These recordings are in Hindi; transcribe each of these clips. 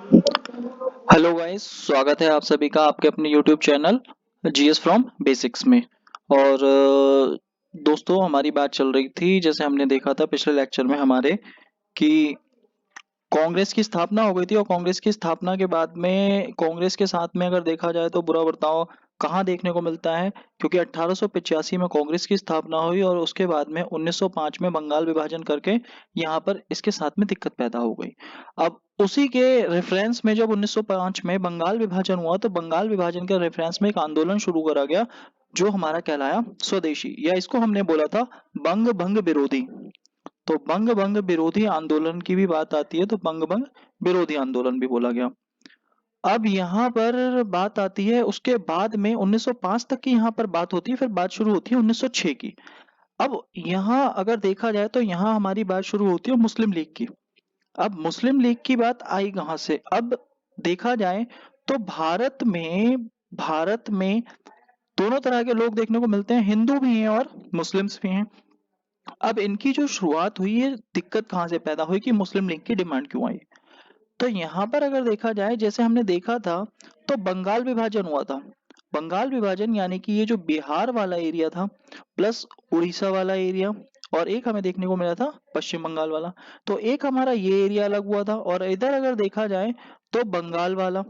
हेलो गाइस, स्वागत है आप सभी का आपके अपने YouTube channel GS from basics में। और दोस्तों, हमारी बात चल रही थी, जैसे हमने देखा था पिछले लेक्चर में हमारे, कि कांग्रेस की स्थापना हो गई थी। और कांग्रेस की स्थापना के बाद में कांग्रेस के साथ में अगर देखा जाए तो बुरा बर्ताव कहाँ देखने को मिलता है, क्योंकि 1885 में कांग्रेस की स्थापना हुई और उसके बाद में 1905 में बंगाल विभाजन करके यहाँ पर इसके साथ में दिक्कत पैदा हो गई। अब उसी के रेफरेंस में जब 1905 में बंगाल विभाजन हुआ तो बंगाल विभाजन के रेफरेंस में एक आंदोलन शुरू करा गया, जो हमारा कहलाया स्वदेशी, या इसको हमने बोला था बंग भंग विरोधी। तो बंग भंग विरोधी आंदोलन की भी बात आती है तो बंग भंग विरोधी आंदोलन भी बोला गया। अब यहाँ पर बात आती है, उसके बाद में 1905 तक की यहाँ पर बात होती है, फिर बात शुरू होती है 1906 की। अब यहाँ अगर देखा जाए तो यहाँ हमारी बात शुरू होती है मुस्लिम लीग की। अब मुस्लिम लीग की बात आई कहाँ से? अब देखा जाए तो भारत में दोनों तरह के लोग देखने को मिलते हैं, हिंदू भी हैं और मुस्लिम्स भी हैं। अब इनकी जो शुरुआत हुई है, दिक्कत कहाँ से पैदा हुई कि मुस्लिम लीग की डिमांड क्यों आई? तो यहाँ पर अगर देखा जाए, जैसे हमने देखा था, तो बंगाल विभाजन हुआ था। बंगाल विभाजन यानी कि ये जो बिहार वाला एरिया था प्लस उड़ीसा वाला एरिया, और एक हमें देखने को मिला था पश्चिम बंगाल वाला। तो एक हमारा ये एरिया अलग हुआ था, और इधर अगर देखा जाए तो बंगाल वाला,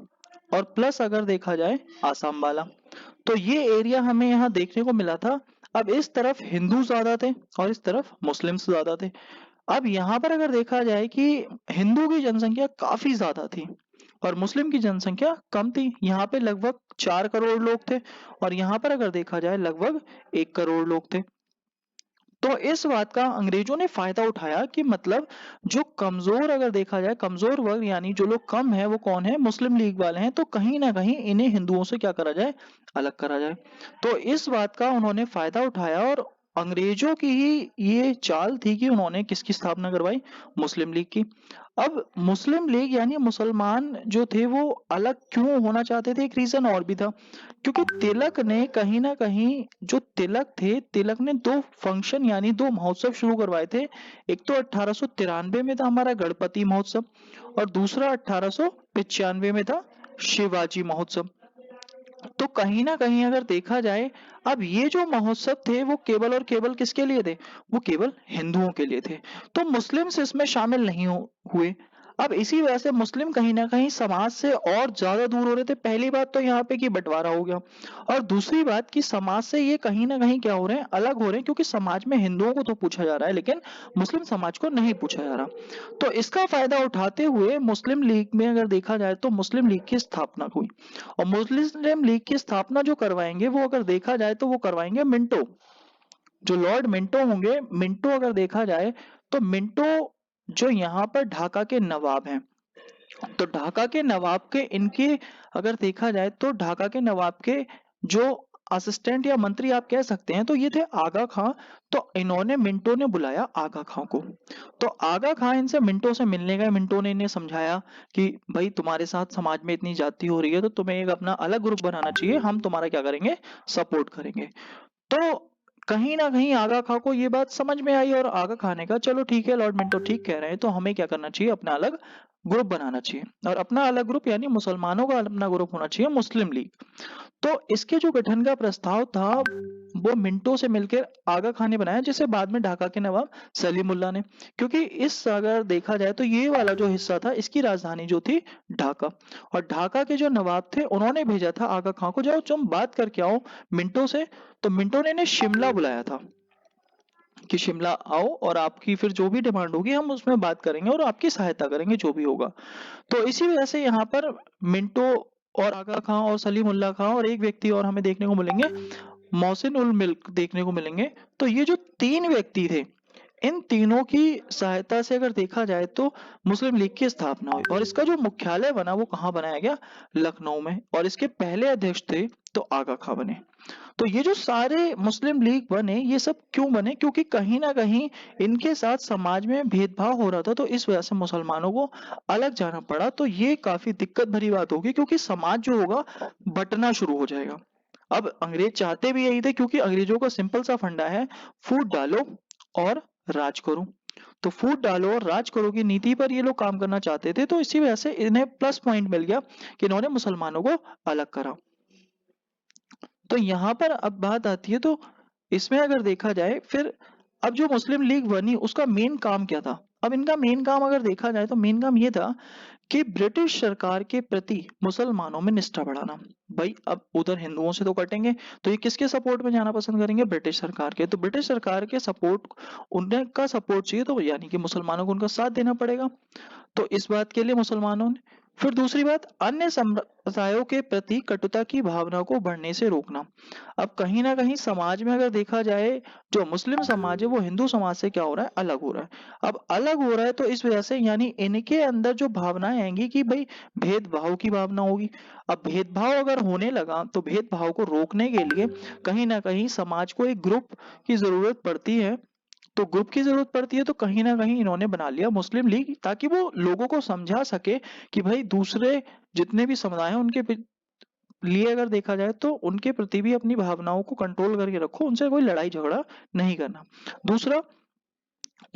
और प्लस अगर देखा जाए आसाम वाला। तो ये एरिया हमें यहाँ देखने को मिला था। अब इस तरफ हिंदू ज्यादा थे और इस तरफ मुस्लिम्स ज्यादा थे। अब यहाँ पर अगर देखा जाए कि हिंदू की जनसंख्या काफी ज्यादा थी और मुस्लिम की जनसंख्या कम थी। यहाँ पे लगभग 4 करोड़ लोग थे और यहाँ पर अगर देखा जाए लगभग 1 करोड़ लोग थे। तो इस बात का अंग्रेजों ने फायदा उठाया कि मतलब जो कमजोर, अगर देखा जाए कमजोर वर्ग यानी जो लोग कम है वो कौन है? मुस्लिम लीग वाले हैं। तो कहीं ना कहीं इन्हें हिंदुओं से क्या करा जाए? अलग करा जाए। तो इस बात का उन्होंने फायदा उठाया और अंग्रेजों की ही ये चाल थी कि उन्होंने किसकी स्थापना करवाई? मुस्लिम लीग की। अब मुस्लिम लीग यानी मुसलमान जो थे वो अलग क्यों होना चाहते थे? एक रीजन और भी था, क्योंकि तिलक ने कहीं ना कहीं, जो तिलक थे, तिलक ने दो फंक्शन यानी दो महोत्सव शुरू करवाए थे। एक तो 1893 में था हमारा गणपति महोत्सव, और दूसरा 1895 में था शिवाजी महोत्सव। तो कहीं ना कहीं अगर देखा जाए, अब ये जो महोत्सव थे वो केवल और केवल किसके लिए थे? वो केवल हिंदुओं के लिए थे। तो मुस्लिम्स इसमें शामिल नहीं हुए। अब इसी वजह से मुस्लिम कहीं ना कहीं समाज से और ज्यादा दूर हो रहे थे। पहली बात तो यहाँ पे कि बंटवारा हो गया, और दूसरी बात कि समाज से ये कहीं ना कहीं क्या हो रहे हैं? अलग हो रहे हैं, क्योंकि समाज में हिंदुओं को तो पूछा जा रहा है लेकिन मुस्लिम समाज को नहीं पूछा जा रहा। तो इसका फायदा उठाते हुए मुस्लिम लीग में अगर देखा जाए तो मुस्लिम लीग की स्थापना हुई। और मुस्लिम लीग की स्थापना जो करवाएंगे वो अगर देखा जाए तो वो करवाएंगे मिंटो। जो लॉर्ड मिंटो होंगे, मिंटो अगर देखा जाए तो मिंटो जो यहाँ पर ढाका के नवाब हैं। तो ढाका के नवाब के इनके, अगर देखा जाए तो ढाका के नवाब के जो असिस्टेंट या मंत्री आप कह सकते हैं, तो ये थे आगा खां। तो इन्होंने, मिंटो ने बुलाया आगा खां को। तो आगा खां इनसे, मिंटो से मिलने गए। मिंटो ने इन्हें समझाया कि भाई तुम्हारे साथ समाज में इतनी जाति हो रही है तो तुम्हें एक अपना अलग ग्रुप बनाना चाहिए, हम तुम्हारा क्या करेंगे? सपोर्ट करेंगे। तो कहीं ना कहीं आगा खां को ये बात समझ में आई और आगा खां ने कहा चलो ठीक है, लॉर्ड मिंटो ठीक कह रहे हैं, तो हमें क्या करना चाहिए? अपना अलग ग्रुप बनाना चाहिए, और अपना अलग ग्रुप यानी मुसलमानों का अपना ग्रुप होना चाहिए, मुस्लिम लीग। तो इसके जो गठन का प्रस्ताव था वो मिंटो से मिलकर आगा खान ने बनाया, जिसे बाद में ढाका के नवाब सलीमुल्लाह ने, क्योंकि इस, अगर देखा जाए तो ये वाला जो हिस्सा था इसकी राजधानी जो थी ढाका। और ढाका के जो नवाब थे उन्होंने भेजा था आगा खां को, जाओ तुम बात करके आओ मिंटो से। तो मिंटो ने इन्हें शिमला बुलाया था कि शिमला आओ और आपकी फिर जो भी डिमांड होगी हम उसमें बात करेंगे और आपकी सहायता करेंगे जो भी होगा। तो इसी वजह से यहाँ पर मिंटो और आगा खां और सलीमुल्लाह खां और एक व्यक्ति और हमें देखने को मिलेंगे, मोहसिन उल मिल्क देखने को मिलेंगे। तो ये जो 3 व्यक्ति थे, इन तीनों की सहायता से अगर देखा जाए तो मुस्लिम लीग की स्थापना हुई, और इसका जो मुख्यालय बना वो कहाँ बनाया गया? लखनऊ में। और इसके पहले अध्यक्ष थे तो आगा खां बने। तो ये जो सारे मुस्लिम लीग बने, ये सब क्यों बने? क्योंकि कहीं ना कहीं इनके साथ समाज में भेदभाव हो रहा था, तो इस वजह से मुसलमानों को अलग जाना पड़ा। तो ये काफी दिक्कत भरी बात होगी, क्योंकि समाज जो होगा बंटना शुरू हो जाएगा। अब अंग्रेज चाहते भी यही थे, क्योंकि अंग्रेजों का सिंपल सा फंडा है, फूट डालो और राज करो। तो फूट डालो और राज करो की नीति पर ये लोग काम करना चाहते थे, तो इसी वजह से इन्हें प्लस पॉइंट मिल गया कि इन्होंने मुसलमानों को अलग करा। तो यहाँ पर अब बात आती है, तो इसमें अगर देखा जाए फिर अब जो मुस्लिम लीग बनी उसका मेन काम क्या था? अब इनका मेन काम अगर देखा जाए तो मेन काम ये था कि ब्रिटिश सरकार के प्रति मुसलमानों में निष्ठा बढ़ाना। भाई अब उधर हिंदुओं से तो कटेंगे, तो ये किसके सपोर्ट में जाना पसंद करेंगे? ब्रिटिश सरकार के। तो ब्रिटिश सरकार के सपोर्ट, उनका सपोर्ट चाहिए तो यानी कि मुसलमानों को उनका साथ देना पड़ेगा। तो इस बात के लिए मुसलमानों ने, फिर दूसरी बात, अन्य समुदायों के प्रति कटुता की भावना को बढ़ने से रोकना। अब कहीं ना कहीं समाज में अगर देखा जाए, जो मुस्लिम समाज है वो हिंदू समाज से क्या हो रहा है? अलग हो रहा है। अब अलग हो रहा है तो इस वजह से यानी इनके अंदर जो भावनाएं आएंगी कि भाई भेदभाव की भावना होगी। अब भेदभाव अगर होने लगा तो भेदभाव को रोकने के लिए कहीं ना कहीं समाज को एक ग्रुप की जरूरत पड़ती है। तो ग्रुप की जरूरत पड़ती है, तो कहीं ना कहीं इन्होंने बना लिया मुस्लिम लीग, ताकि वो लोगों को समझा सके कि भाई दूसरे जितने भी समुदाय हैं उनके लिए अगर देखा जाए तो उनके प्रति भी अपनी भावनाओं को कंट्रोल करके रखो, उनसे कोई लड़ाई झगड़ा नहीं करना। दूसरा,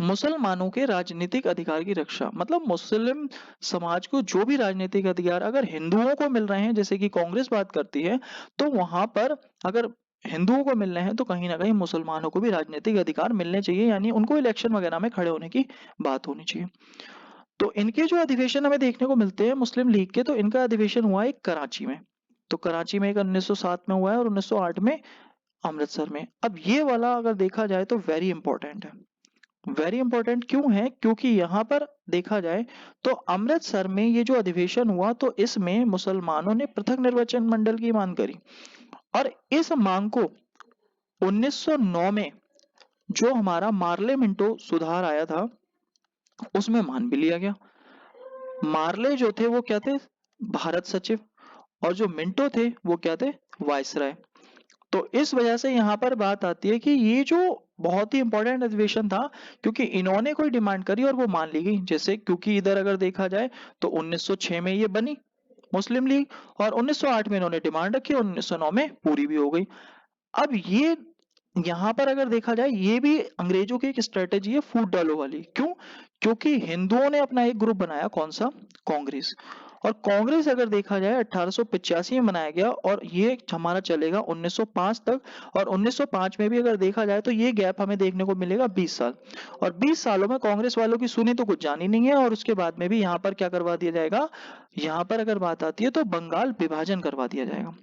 मुसलमानों के राजनीतिक अधिकार की रक्षा, मतलब मुस्लिम समाज को जो भी राजनीतिक अधिकार अगर हिंदुओं को मिल रहे हैं, जैसे कि कांग्रेस बात करती है, तो वहां पर अगर हिंदुओं को मिल रहे हैं तो कहीं ना कहीं मुसलमानों को भी राजनीतिक अधिकार मिलने चाहिए, यानी उनको इलेक्शन वगैरह में खड़े होने की बात होनी चाहिए। तो इनके जो अधिवेशन हमें देखने को मिलते हैं मुस्लिम लीग के, तो इनका अधिवेशन हुआ है कराची में। तो कराची में एक 1907 में हुआ है और 1908 में अमृतसर में। अब ये वाला अगर देखा जाए तो वेरी इंपॉर्टेंट है। वेरी इंपॉर्टेंट क्यों है? क्योंकि यहाँ पर देखा जाए तो अमृतसर में ये जो अधिवेशन हुआ तो इसमें मुसलमानों ने पृथक निर्वाचन मंडल की मांग करी, और इस मांग को 1909 में जो हमारा मार्ले मिंटो सुधार आया था उसमें मान भी लिया गया। मार्ले जो थे वो क्या थे? भारत सचिव। और जो मिंटो थे वो क्या थे? वायसराय। तो इस वजह से यहाँ पर बात आती है कि ये जो बहुत ही इंपॉर्टेंट अधिवेशन था, क्योंकि इन्होंने कोई डिमांड करी और वो मान ली गई। जैसे क्योंकि इधर अगर देखा जाए तो 1906 में ये बनी मुस्लिम लीग, और 1908 में इन्होंने डिमांड रखी और 1909 में पूरी भी हो गई। अब ये यहाँ पर अगर देखा जाए ये भी अंग्रेजों की एक स्ट्रेटेजी है फूट डालो वाली। क्यों? क्योंकि हिंदुओं ने अपना एक ग्रुप बनाया, कौन सा? कांग्रेस। और कांग्रेस अगर देखा जाए 1885 में बनाया गया और ये हमारा चलेगा 1905 तक। और 1905 में भी अगर देखा जाए तो ये गैप हमें देखने को मिलेगा 20 साल। और 20 सालों में कांग्रेस वालों की सुनी तो कुछ जानी नहीं है, और उसके बाद में भी यहाँ पर क्या करवा दिया जाएगा? यहाँ पर अगर बात आती है तो बंगाल विभाजन करवा दिया जाएगा।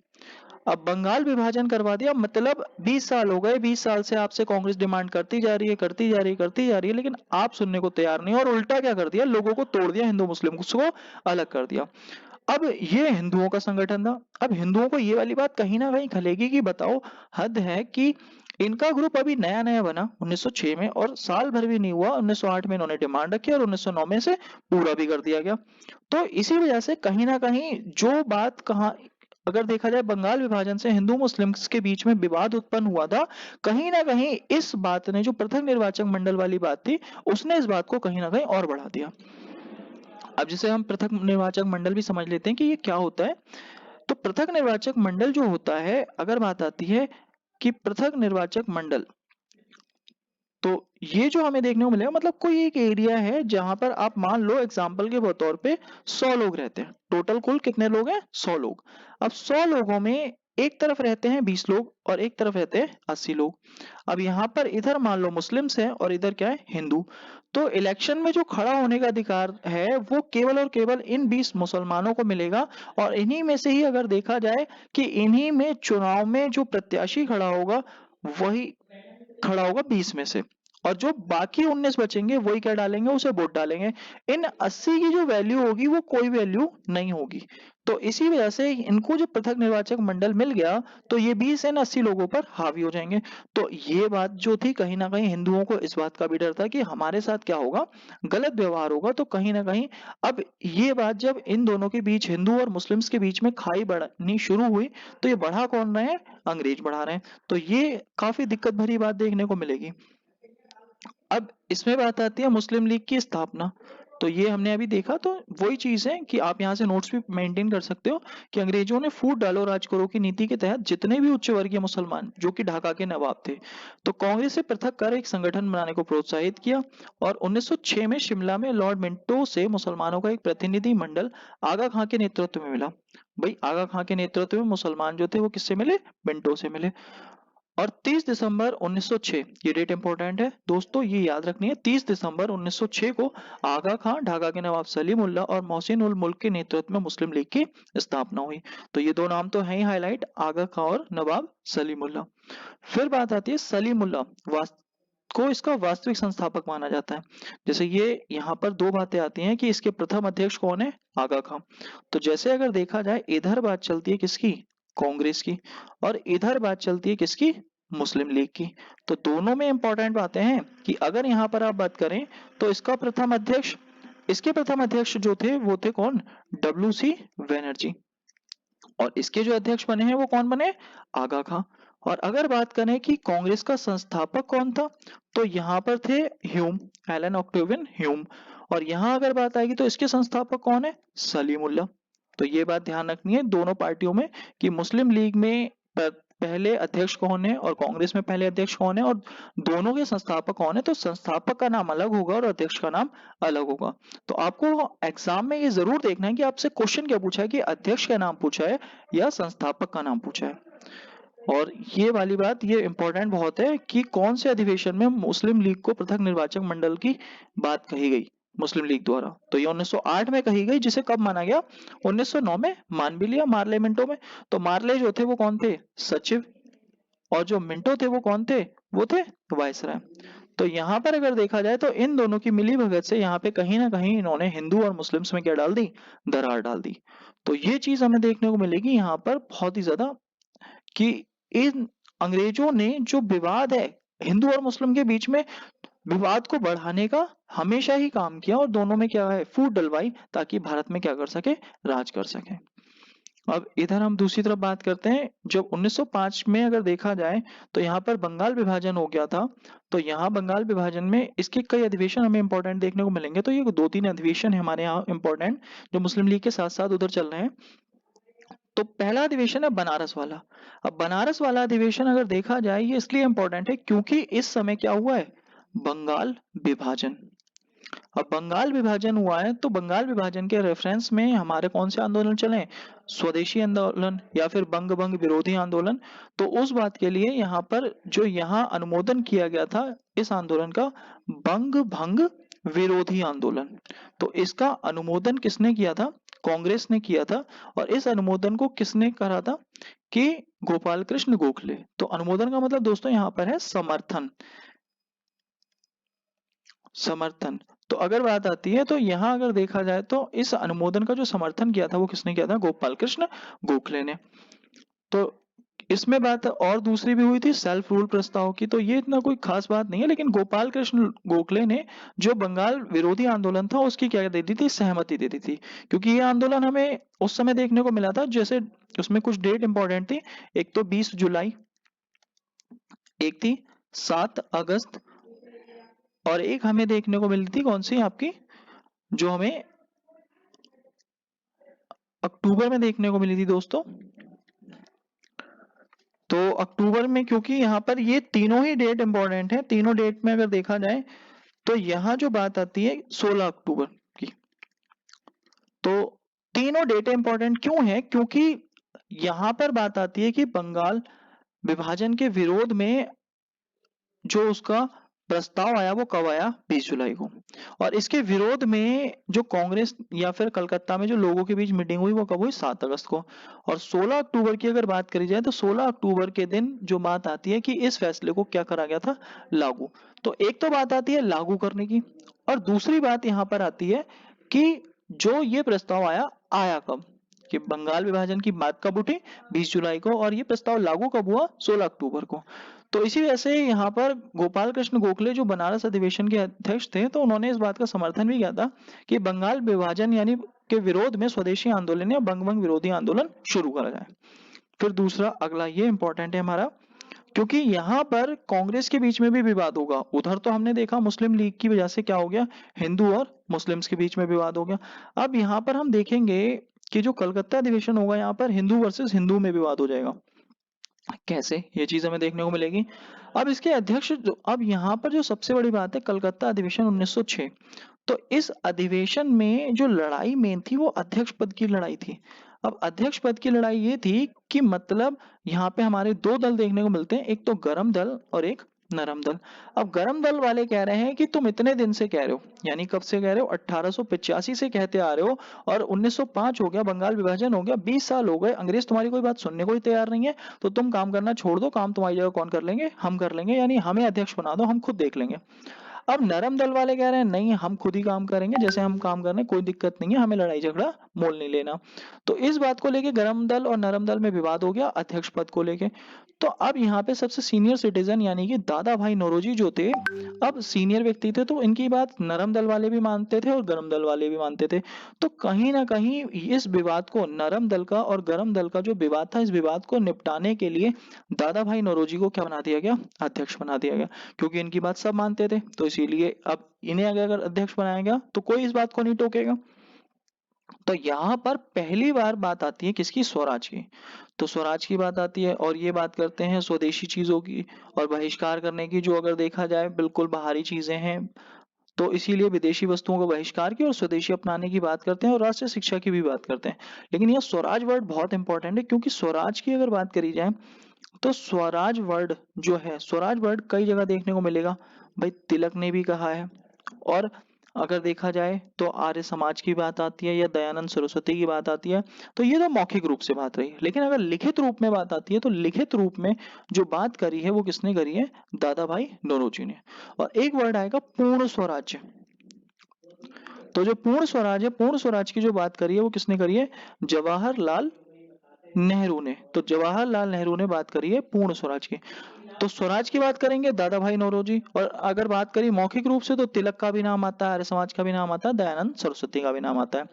अब बंगाल विभाजन करवा दिया, मतलब 20 साल हो गए, 20 साल से आपसे कांग्रेस डिमांड करती जा रही है, करती जा रही है, करती जा रही है, लेकिन आप सुनने को तैयार नहीं, और उल्टा क्या कर दिया? लोगों को तोड़ दिया, हिंदू मुस्लिम को अलग कर दिया। अब ये हिंदुओं का संगठन था। अब हिंदुओं को ये वाली बात कहीं ना कहीं खलेगी कि बताओ, हद है कि इनका ग्रुप अभी नया नया बना 1906 में, और साल भर भी नहीं हुआ 1908 में इन्होंने डिमांड रखी और 1909 में से पूरा भी कर दिया गया। तो इसी वजह से कहीं ना कहीं जो बात कहाँ अगर देखा जाए बंगाल विभाजन से हिंदू मुस्लिम्स के बीच में विवाद उत्पन्न हुआ था, कहीं ना कहीं इस बात ने, जो पृथक निर्वाचक मंडल वाली बात थी, उसने इस बात को कहीं ना कहीं और बढ़ा दिया। अब जैसे हम पृथक निर्वाचक मंडल भी समझ लेते हैं कि ये क्या होता है। तो पृथक निर्वाचक मंडल जो होता है, अगर बात आती है कि पृथक निर्वाचक मंडल, तो ये जो हमें देखने को मिलेगा, मतलब कोई एक एरिया है जहां पर आप मान लो एग्जाम्पल के तौर पे 100 लोग रहते हैं। टोटल कुल कितने लोग हैं? 100 लोग। अब 100 लोगों में एक तरफ रहते हैं 20 लोग और एक तरफ रहते हैं 80 लोग। अब यहाँ पर इधर मान लो मुस्लिम्स है और इधर क्या है? हिंदू। तो इलेक्शन में जो खड़ा होने का अधिकार है वो केवल और केवल इन 20 मुसलमानों को मिलेगा, और इन्हीं में से ही अगर देखा जाए कि इन्हीं में चुनाव में जो प्रत्याशी खड़ा होगा वही खड़ा होगा 20 में से, और जो बाकी 19 बचेंगे वही क्या डालेंगे? उसे वोट डालेंगे। इन 80 की जो वैल्यू होगी वो कोई वैल्यू नहीं होगी। तो इसी वजह से इनको जो पृथक निर्वाचक मंडल मिल गया तो ये 20 इन 80 लोगों पर हावी हो जाएंगे। तो ये बात जो थी, कहीं ना कहीं हिंदुओं को इस बात का भी डर था कि हमारे साथ क्या होगा? गलत व्यवहार होगा। तो कहीं ना कहीं अब ये बात जब इन दोनों के बीच, हिंदू और मुस्लिम्स के बीच में खाई बढ़नी शुरू हुई, तो ये बढ़ा कौन रहे हैं? अंग्रेज बढ़ा रहे हैं। तो ये काफी दिक्कत भरी बात देखने को मिलेगी। अब इसमें बात आती है मुस्लिम लीग की स्थापना। तो ये हमने अभी देखा। तो वही चीज है कि आप यहाँ से नोट्स भी मेंटेन कर सकते हो कि अंग्रेजों ने फूट डालो राज करो की नीति के तहत जितने भी उच्च वर्गीय मुसलमान जो कि ढाका के नवाब थे, तो कांग्रेस से पृथक कर एक संगठन बनाने को प्रोत्साहित किया। और 1906 में शिमला में लॉर्ड मिंटो से मुसलमानों का एक प्रतिनिधि मंडल आगा खां के नेतृत्व में मिला। भाई आगा खां के नेतृत्व में मुसलमान जो थे वो किससे मिले? मिंटो से मिले। और 30 दिसंबर 1906, ये डेट इंपॉर्टेंट है दोस्तों, ये याद रखनी है। 30 दिसंबर 1906 को आगा खां, ढाका के नवाब सलीमुल्लाह और मोहसिन उल मुल्क के नेतृत्व में मुस्लिम लीग की स्थापना हुई। तो ये दो नाम तो हैं ही हाईलाइट, आगा खां और नवाब सलीमुल्लाह। फिर बात आती है सलीमुल्लाह को इसका वास्तविक संस्थापक माना जाता है। जैसे ये यहाँ पर दो बातें आती हैं कि इसके प्रथम अध्यक्ष कौन है? आगा खां। तो जैसे अगर देखा जाए इधर बात चलती है किसकी? कांग्रेस की। और इधर बात चलती है किसकी? मुस्लिम लीग की। तो दोनों में इंपॉर्टेंट बातें हैं कि अगर यहाँ पर आप बात करें तो इसके प्रथम अध्यक्ष जो थे वो थे कौन? WC बनर्जी। और इसके जो अध्यक्ष बने हैं वो कौन बने? आगा खां। और अगर बात करें कि कांग्रेस का संस्थापक कौन था, तो यहाँ पर थे ह्यूम, एलन ऑक्टेवियन ह्यूम। और यहाँ अगर बात आएगी तो इसके संस्थापक कौन है? सलीमुल्लाह। तो ये बात ध्यान रखनी है दोनों पार्टियों में कि मुस्लिम लीग में पहले अध्यक्ष कौन है और कांग्रेस में पहले अध्यक्ष कौन है और दोनों के संस्थापक कौन है। तो संस्थापक का नाम अलग होगा और अध्यक्ष का नाम अलग होगा। तो आपको एग्जाम में ये जरूर देखना है कि आपसे क्वेश्चन क्या पूछा है, कि अध्यक्ष का नाम पूछा है या संस्थापक का नाम पूछा है। और ये वाली बात ये इंपॉर्टेंट बहुत है कि कौन से अधिवेशन में मुस्लिम लीग को पृथक निर्वाचक मंडल की बात कही गई मुस्लिम लीग द्वारा। तो ये 1908 में कही गई, जिसे कब माना गया? 1909 में मान भी लिया मार्ले मिंटो में। तो मार्ले जो थे वो कौन थे? सचिव। और जो मिंटो थे वो कौन थे? वो थे वायसराय। तो यहाँ पर अगर देखा जाए तो इन दोनों की मिली भगत से यहाँ पे कहीं ना कहीं इन्होंने हिंदू और मुस्लिम्स में क्या डाल दी? दरार डाल दी। तो ये चीज हमें देखने को मिलेगी यहाँ पर बहुत ही ज्यादा कि इन अंग्रेजों ने जो विवाद है हिंदू और मुस्लिम के बीच में, विवाद को बढ़ाने का हमेशा ही काम किया और दोनों में क्या है? फूट डलवाई, ताकि भारत में क्या कर सके? राज कर सके। अब इधर हम दूसरी तरफ बात करते हैं। जब 1905 में अगर देखा जाए तो यहाँ पर बंगाल विभाजन हो गया था। तो यहाँ बंगाल विभाजन में इसके कई अधिवेशन हमें इंपॉर्टेंट देखने को मिलेंगे। तो ये 2-3 अधिवेशन है हमारे यहाँ इंपॉर्टेंट, जो मुस्लिम लीग के साथ साथ उधर चल रहे हैं। तो पहला अधिवेशन है बनारस वाला। अब बनारस वाला अधिवेशन अगर देखा जाए ये इसलिए इंपॉर्टेंट है क्योंकि इस समय क्या हुआ है? बंगाल विभाजन। अब बंगाल विभाजन हुआ है तो बंगाल विभाजन के रेफरेंस में हमारे कौन से आंदोलन चले? स्वदेशी आंदोलन या फिर बंग भंग विरोधी आंदोलन। तो उस बात के लिए यहाँ पर जो यहाँ अनुमोदन किया गया था इस आंदोलन का, बंग भंग विरोधी आंदोलन। तो इसका अनुमोदन किसने किया था? कांग्रेस ने किया था। और इस अनुमोदन को किसने करा था? कि गोपाल कृष्ण गोखले। तो अनुमोदन का मतलब दोस्तों यहाँ पर है समर्थन। समर्थन। तो अगर बात आती है तो यहाँ अगर देखा जाए तो इस अनुमोदन का जो समर्थन किया था वो किसने किया था? गोपाल कृष्ण गोखले ने। तो इसमें बात और दूसरी भी हुई थी सेल्फ रूल प्रस्ताव की। तो ये इतना कोई खास बात नहीं है, लेकिन गोपाल कृष्ण गोखले ने जो बंगाल विरोधी आंदोलन था उसकी क्या दे दी थी? सहमति दे दी थी। क्योंकि ये आंदोलन हमें उस समय देखने को मिला था, जैसे उसमें कुछ डेट इंपॉर्टेंट थी। एक तो 20 जुलाई, एक थी 7 अगस्त, और एक हमें देखने को मिली थी कौन सी आपकी, जो हमें अक्टूबर में देखने को मिली थी दोस्तों। तो अक्टूबर में, क्योंकि यहाँ पर ये तीनों ही डेट इंपॉर्टेंट है, तीनों डेट में अगर देखा जाए तो यहाँ जो बात आती है 16 अक्टूबर की। तो तीनों डेटें इंपॉर्टेंट क्यों है? क्योंकि यहाँ पर बात आती है कि बंगाल विभाजन के विरोध में जो उसका प्रस्ताव आया वो कब आया? 20 जुलाई को। और इसके विरोध में जो कांग्रेस या फिर कलकत्ता में जो लोगों के बीच मीटिंग हुई वो कब हुई? 7 अगस्त को। और 16 अक्टूबर की अगर बात करी जाए तो 16 अक्टूबर के दिन जो बात आती है कि इस फैसले को क्या करा गया था? लागू। तो एक तो बात आती है लागू करने की, और दूसरी बात यहाँ पर आती है कि जो ये प्रस्ताव आया, आया कब? कि बंगाल विभाजन की बात कब उठी? 20 जुलाई को। और ये प्रस्ताव लागू कब हुआ? 16 अक्टूबर को। तो इसी वजह से यहाँ पर गोपाल कृष्ण गोखले जो बनारस अधिवेशन के अध्यक्ष थे, तो उन्होंने इस बात का समर्थन भी किया था कि बंगाल विभाजन यानी के विरोध में स्वदेशी आंदोलन या बंग भंग विरोधी आंदोलन शुरू करा जाए। फिर दूसरा अगला ये इंपॉर्टेंट है हमारा, क्योंकि यहाँ पर कांग्रेस के बीच में भी विवाद होगा। उधर तो हमने देखा मुस्लिम लीग की वजह से क्या हो गया? हिंदू और मुस्लिम्स के बीच में विवाद हो गया। अब यहाँ पर हम देखेंगे कि जो कलकत्ता अधिवेशन होगा यहाँ पर हिंदू वर्सेस हिंदू में विवाद हो जाएगा। कैसे, ये चीज हमें देखने को मिलेगी। अब इसके अध्यक्ष अब यहाँ पर जो सबसे बड़ी बात है, कलकत्ता अधिवेशन 1906, तो इस अधिवेशन में जो लड़ाई मेन थी वो अध्यक्ष पद की लड़ाई थी। अब अध्यक्ष पद की लड़ाई ये थी कि मतलब यहाँ पे हमारे दो दल देखने को मिलते हैं, एक तो गरम दल और एक नरम दल। अब गरम दल वाले कह रहे हैं कि तुम इतने दिन से कह रहे हो, यानी कब से कह रहे हो, 1885 से कहते आ रहे हो, और 1905 हो गया, बंगाल विभाजन हो गया, 20 साल हो गए, अंग्रेज तुम्हारी कोई बात सुनने को ही तैयार नहीं है, तो तुम काम करना छोड़ दो, काम तुम्हारी जगह कौन कर लेंगे, हम कर लेंगे, यानी हमें अध्यक्ष बना दो, हम खुद देख लेंगे। अब नरम दल वाले कह रहे हैं नहीं, हम खुद ही काम करेंगे, जैसे हम काम कर रहे हैं, कोई दिक्कत नहीं है, हमें लड़ाई झगड़ा मोल नहीं लेना। तो इस बात को लेके गरम दल और नरम दल में विवाद हो गया अध्यक्ष पद को लेके। तो अब यहाँ पे सबसे सीनियर सिटीजन यानी कि दादा भाई नौरोजी जो थे, अब सीनियर व्यक्ति थे, तो इनकी बात नरम दल वाले भी मानते थे और गरम दल वाले भी मानते थे। तो कहीं ना कहीं इस विवाद को, नरम दल का और गरम दल का जो विवाद था, इस विवाद को निपटाने के लिए दादा भाई नौरोजी को क्या बना दिया गया, अध्यक्ष बना दिया गया, क्योंकि इनकी बात सब मानते थे। तो इसीलिए अब इन्हें अगर अध्यक्ष बनाया गया तो कोई इस बात को नहीं टोकेगा। तो यहाँ पर पहली बार बात आती है किसकी, स्वराज की। तो स्वराज की बात आती है, और ये बात करते हैं स्वदेशी चीजों की और बहिष्कार करने की, जो अगर देखा जाए बिल्कुल बाहरी चीजें हैं, तो इसीलिए विदेशी वस्तुओं का बहिष्कार की और स्वदेशी अपनाने की बात करते हैं, और राष्ट्रीय शिक्षा की भी बात करते हैं। लेकिन यह स्वराज वर्ड बहुत इंपॉर्टेंट है, क्योंकि स्वराज की अगर बात करी जाए तो स्वराज वर्ड जो है, स्वराज वर्ड कई जगह देखने को मिलेगा, भाई तिलक ने भी कहा है, और अगर देखा जाए तो आर्य समाज की बात आती है या दयानंद सरस्वती की बात आती है, तो ये तो मौखिक रूप से बात रही। लेकिन अगर लिखित रूप में बात आती है, तो लिखित रूप में जो बात करी है वो किसने करी है, दादा भाई नौरोजी ने। और एक वर्ड आएगा पूर्ण स्वराज्य। तो जो पूर्ण स्वराज है, पूर्ण स्वराज की जो बात करी है वो किसने करी है, जवाहरलाल नेहरू ने। तो जवाहरलाल नेहरू ने बात करी है पूर्ण स्वराज की। तो स्वराज की बात करेंगे दादा भाई नौरोजी, और अगर बात करी मौखिक रूप से तो तिलक का भी नाम आता है, आर्य समाज का भी नाम आता है, दयानंद सरस्वती का भी नाम आता है।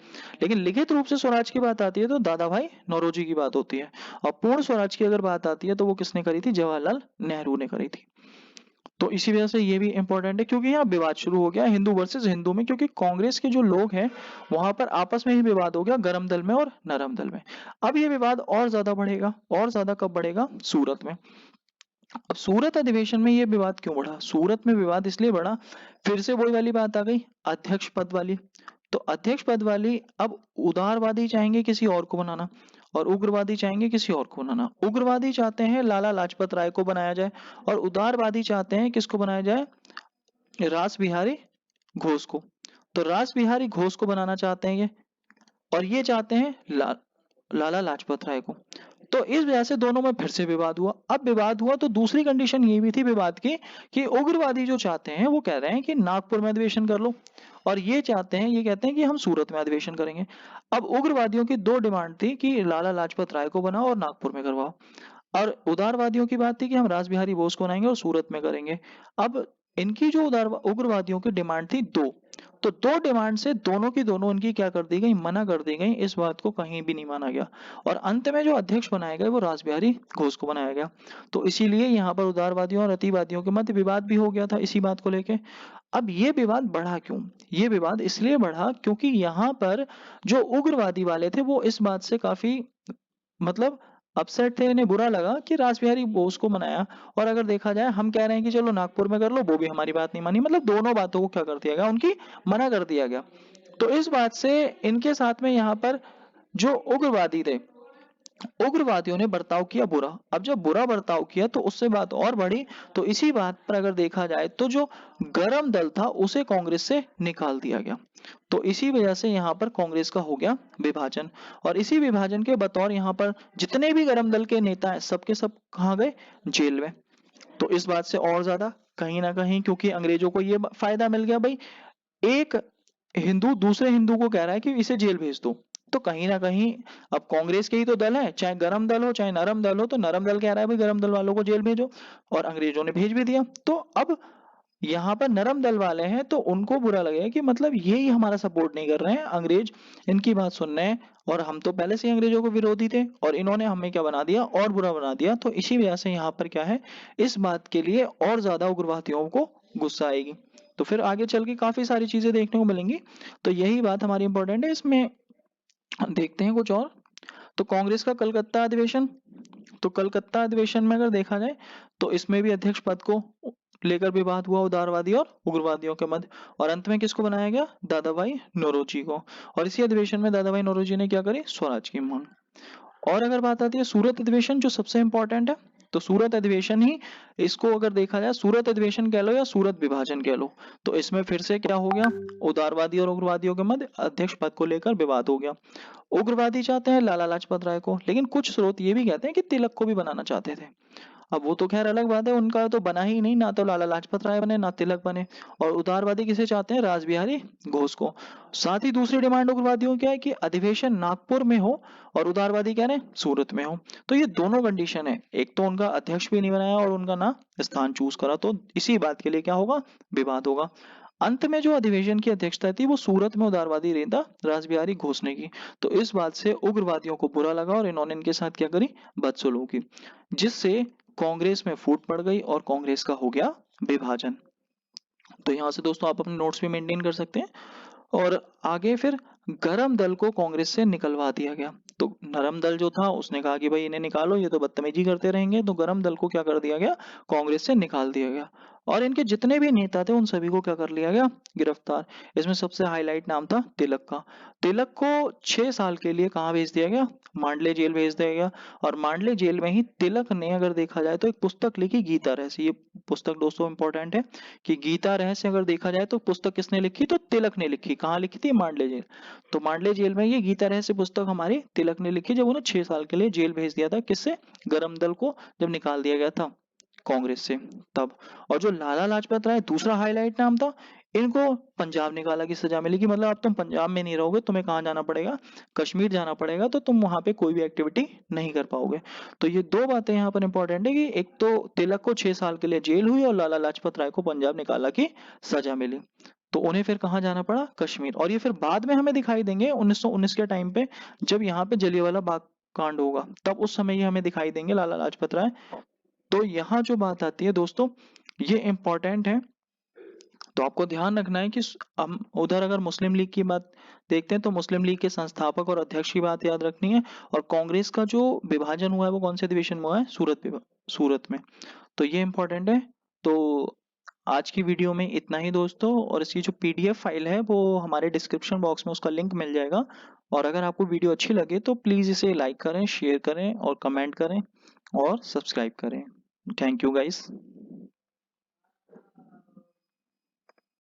लेकिन लिखित रूप से स्वराज की बात आती है तो दादा भाई नौरोजी की बात होती है। और पूर्ण स्वराज की अगर बात आती है तो वो किसने करी थी, जवाहरलाल नेहरू ने करी थी। तो इसी वजह से ये भी इंपॉर्टेंट है, क्योंकि यहाँ विवाद शुरू हो गया हिंदू वर्सेस हिंदू में, क्योंकि कांग्रेस के जो लोग हैं वहां पर आपस में ही विवाद हो गया, गरम दल में और नरम दल में। अब ये विवाद और ज्यादा बढ़ेगा, और ज्यादा कब बढ़ेगा, सूरत में। अब सूरत अधिवेशन में ये विवाद क्यों बढ़ा, सूरत में विवाद इसलिए बढ़ा, फिर से वही वाली बात आ गई, अध्यक्ष पद वाली। तो अध्यक्ष पद वाली, अब उदारवादी चाहेंगे किसी और को बनाना और उग्रवादी चाहेंगे किसी और को बनाना। उग्रवादी चाहते हैं लाला लाजपत राय को बनाया जाए, और उदारवादी चाहते हैं किसको बनाया जाए, रास बिहारी घोष को। तो रास बिहारी घोष को बनाना चाहते हैं ये, और ये चाहते हैं लाला लाजपत राय को। तो इस वजह से दोनों में फिर से विवाद हुआ। अब विवाद हुआ तो दूसरी कंडीशन ये भी थी विवाद की, कि उग्रवादी जो चाहते हैं वो कह रहे हैं कि नागपुर में अधिवेशन कर लो, और ये चाहते हैं, ये कहते हैं कि हम सूरत में अधिवेशन करेंगे। अब उग्रवादियों की दो डिमांड थी कि लाला लाजपत राय को बनाओ और नागपुर में करवाओ, और उदारवादियों की बात थी कि हम रास बिहारी बोस को बनाएंगे और सूरत में करेंगे। अब इनकी जो उग्रवादियों की डिमांड थी दो, तो दो डिमांड से दोनों की दोनों इनकी क्या कर दी गई, मना कर दी गई, इस बात को कहीं भी नहीं माना गया। और अंत में जो अध्यक्ष बनाया गया वो रास बिहारी घोष को बनाया गया। तो इसीलिए यहाँ पर उदारवादियों और अतिवादियों के मध्य विवाद भी हो गया था इसी बात को लेके। अब ये विवाद बढ़ा क्यों, ये विवाद इसलिए बढ़ा क्योंकि यहाँ पर जो उग्रवादी वाले थे वो इस बात से काफी मतलब अपसेट थे, इन्हें बुरा लगा कि रास बिहारी बोस को मनाया, और अगर देखा जाए हम कह रहे हैं कि चलो नागपुर में कर लो, वो भी हमारी बात नहीं मानी, मतलब दोनों बातों को क्या कर दिया गया, उनकी मना कर दिया गया। तो इस बात से इनके साथ में यहाँ पर जो उग्रवादी थे, उग्रवादियों ने बर्ताव किया बुरा। अब जब बुरा बर्ताव किया तो उससे बात और बढ़ी। तो इसी बात पर अगर देखा जाए तो जो गरम दल था उसे कांग्रेस से निकाल दिया गया। तो इसी वजह से यहाँ पर कांग्रेस का हो गया विभाजन, और इसी विभाजन के बतौर यहाँ पर जितने भी गरम दल के नेता हैं सबके सब कहाँ गए, जेल में। तो इस बात से और ज्यादा कहीं ना कहीं, क्योंकि अंग्रेजों को ये फायदा मिल गया, भाई एक हिंदू दूसरे हिंदू को कह रहा है कि इसे जेल भेज दो, तो कहीं ना कहीं अब कांग्रेस के ही तो दल है, चाहे गरम दल हो चाहे नरम दल हो, तो नरम दल कह रहा है भाई गरम दल वालों को जेल भेजो, और अंग्रेजों ने भेज भी दिया। तो अब यहाँ पर नरम दल वाले हैं तो उनको बुरा लगेगा कि मतलब ये ही हमारा सपोर्ट नहीं कर रहे हैं, अंग्रेज इनकी बात सुन रहे हैं, और हम तो पहले से ही अंग्रेजों को विरोधी थे, और इन्होंने हमें क्या बना दिया, और बुरा बना दिया। तो इसी वजह से यहाँ पर क्या है, इस बात के लिए और ज्यादा उग्रवादियों को गुस्सा आएगी। तो फिर आगे चल के काफी सारी चीजें देखने को मिलेंगी। तो यही बात हमारी इंपॉर्टेंट है। इसमें देखते हैं कुछ और। तो कांग्रेस का कलकत्ता अधिवेशन, तो कलकत्ता अधिवेशन में अगर देखा जाए तो इसमें भी अध्यक्ष पद को लेकर विवाद हुआ उदारवादी और उग्रवादियों के मध्य, और अंत में किसको बनाया गया, दादा भाई नौरोजी को। और इसी अधिवेशन में दादा भाई नौरोजी ने क्या करी, स्वराज की मांग। और अगर बात आती है सूरत अधिवेशन, जो सबसे इंपॉर्टेंट है, तो सूरत अधिवेशन ही, इसको अगर देखा जाए सूरत अधिवेशन कह लो या सूरत विभाजन कह लो, तो इसमें फिर से क्या हो गया, उदारवादी और उग्रवादियों के मध्य अध्यक्ष पद को लेकर विवाद हो गया। उग्रवादी चाहते हैं लाला लाजपत राय को, लेकिन कुछ स्रोत ये भी कहते हैं कि तिलक को भी बनाना चाहते थे। अब वो तो खैर अलग बात है, उनका तो बना ही नहीं, ना तो लाला लाजपत राय बने ना तिलक बने। और उदारवादी किसे चाहते हैं, रासबिहारी घोष को। साथ ही दूसरी डिमांड उग्रवादियों की क्या है कि अधिवेशन नागपुर में हो, और उदारवादी कह रहे हैं सूरत में हो। तो ये दोनों कंडीशन है, एक तो उनका अध्यक्ष भी नहीं बनाया और उनका ना स्थान चूज करा, तो इसी बात के लिए क्या होगा, विवाद होगा। अंत में जो अधिवेशन की अध्यक्षता थी वो सूरत में उदारवादी नेता रासबिहारी घोष ने की। तो इस बात से उग्रवादियों को बुरा लगा और इन्होंने इनके साथ क्या करी, बदसलूकी, जिससे कांग्रेस में फूट पड़ गई और कांग्रेस का हो गया विभाजन। तो यहाँ से दोस्तों आप अपने नोट्स भी मेंटेन कर सकते हैं। और आगे फिर गरम दल को कांग्रेस से निकलवा दिया गया। तो नरम दल जो था उसने कहा कि भाई इन्हें निकालो, ये तो बदतमीजी करते रहेंगे, तो गरम दल को क्या कर दिया गया, कांग्रेस से निकाल दिया गया। और इनके जितने भी नेता थे उन सभी को क्या कर लिया गया, गिरफ्तार। इसमें सबसे हाईलाइट नाम था तिलक का। तिलक को 6 साल के लिए कहाँ भेज दिया गया, मांडले जेल भेज दिया गया। और मांडले जेल में ही तिलक ने अगर देखा जाए तो एक पुस्तक लिखी, गीता रहस्य। ये पुस्तक दोस्तों इंपॉर्टेंट है कि गीता रहस्य अगर देखा जाए तो पुस्तक किसने लिखी, तो तिलक ने लिखी। कहाँ लिखी थी, मांडले जेल। तो मांडले जेल में ये गीता रहस्य पुस्तक हमारी तिलक ने लिखी, जब उन्हें 6 साल के लिए जेल भेज दिया था, किससे, गरम दल को जब निकाल दिया गया था कांग्रेस से तब। और जो लाला लाजपत राय दूसरा हाईलाइट नाम था, इनको पंजाब निकाला की सजा मिली कि मतलब अब तुम पंजाब में नहीं रहोगे, तुम्हें कहाँ जाना पड़ेगा, कश्मीर जाना पड़ेगा, तो तुम वहां पे कोई भी एक्टिविटी नहीं कर पाओगे। तो ये दो बातें यहाँ पर इंपॉर्टेंट है कि एक तो तिलक को 6 साल के लिए जेल हुई और लाला लाजपत राय को पंजाब निकाला की सजा मिली। तो उन्हें फिर कहाँ जाना पड़ा, कश्मीर। और ये फिर बाद में हमें दिखाई देंगे 1919 के टाइम पे, जब यहाँ पे जलियांवाला बाग कांड होगा, तब उस समय ये हमें दिखाई देंगे लाला लाजपत राय। तो यहाँ जो बात आती है दोस्तों, ये इंपॉर्टेंट है। तो आपको ध्यान रखना है कि हम उधर अगर मुस्लिम लीग की बात देखते हैं तो मुस्लिम लीग के संस्थापक और अध्यक्ष की बात याद रखनी है। और कांग्रेस का जो विभाजन हुआ है वो कौन से अधिवेशन में हुआ है, सूरत में। तो ये इंपॉर्टेंट है। तो आज की वीडियो में इतना ही दोस्तों, और इसकी जो पीडीएफ फाइल है वो हमारे डिस्क्रिप्शन बॉक्स में उसका लिंक मिल जाएगा। और अगर आपको वीडियो अच्छी लगे तो प्लीज़ इसे लाइक करें, शेयर करें और कमेंट करें और सब्सक्राइब करें। Thank you guys.